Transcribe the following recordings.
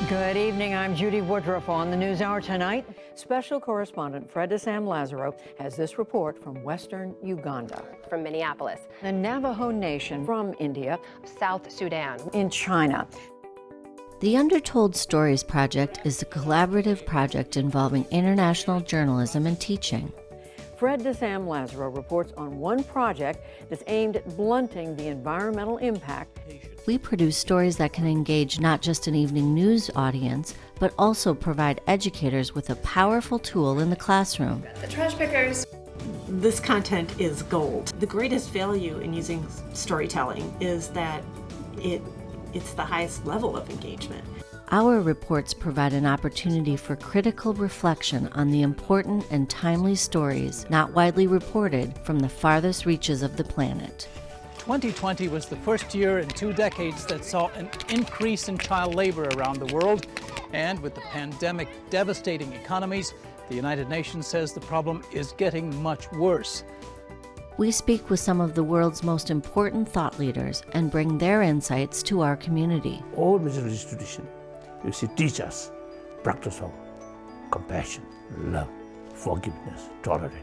Good evening. I'm Judy Woodruff. On the NewsHour tonight, special correspondent Fred DeSam Lazaro has this report from western Uganda. From Minneapolis. The Navajo Nation from India. South Sudan. In China. The Undertold Stories Project is a collaborative project involving international journalism and teaching. Fred DeSam Lazaro reports on one project that's aimed at blunting the environmental impact. We produce stories that can engage not just an evening news audience, but also provide educators with a powerful tool in the classroom. The trash pickers. This content is gold. The greatest value in using storytelling is that it's the highest level of engagement. Our reports provide an opportunity for critical reflection on the important and timely stories not widely reported from the farthest reaches of the planet. 2020 was the first year in 2 decades that saw an increase in child labor around the world. And with the pandemic devastating economies, the United Nations says the problem is getting much worse. We speak with some of the world's most important thought leaders and bring their insights to our community. All major institutions, you see, teach us practice of compassion, love, forgiveness, tolerance.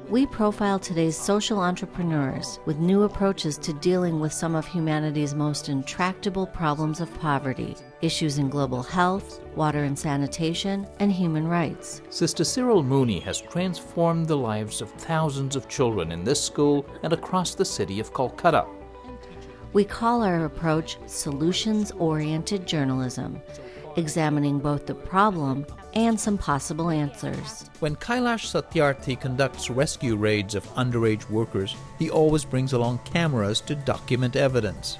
We profile today's social entrepreneurs with new approaches to dealing with some of humanity's most intractable problems of poverty, issues in global health, water and sanitation, and human rights. Sister Cyril Mooney has transformed the lives of thousands of children in this school and across the city of Kolkata. We call our approach solutions-oriented journalism, examining both the problem and some possible answers. When Kailash Satyarthi conducts rescue raids of underage workers, he always brings along cameras to document evidence.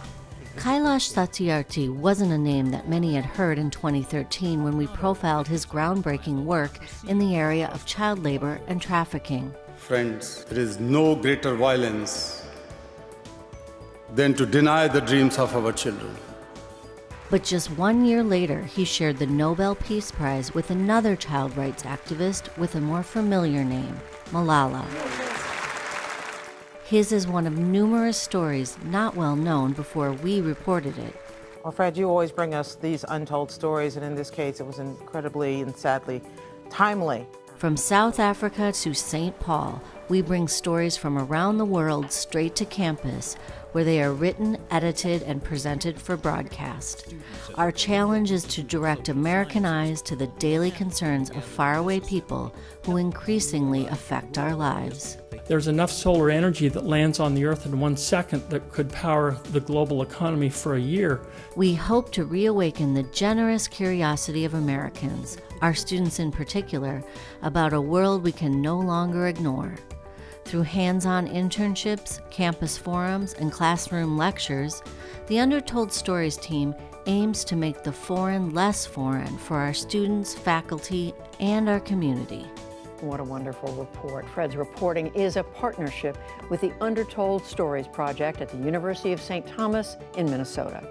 Kailash Satyarthi wasn't a name that many had heard in 2013 when we profiled his groundbreaking work in the area of child labor and trafficking. Friends, there is no greater violence than to deny the dreams of our children. But just 1 year later, he shared the Nobel Peace Prize with another child rights activist with a more familiar name, Malala. His is one of numerous stories not well known before we reported it. Well, Fred, you always bring us these untold stories, and in this case, it was incredibly and sadly timely. From South Africa to St. Paul, we bring stories from around the world straight to campus, where they are written, edited, and presented for broadcast. Our challenge is to direct American eyes to the daily concerns of faraway people who increasingly affect our lives. There's enough solar energy that lands on the Earth in 1 second that could power the global economy for a year. We hope to reawaken the generous curiosity of Americans, our students in particular, about a world we can no longer ignore. Through hands-on internships, campus forums, and classroom lectures, the Undertold Stories team aims to make the foreign less foreign for our students, faculty, and our community. What a wonderful report. Fred's reporting is a partnership with the Undertold Stories Project at the University of St. Thomas in Minnesota.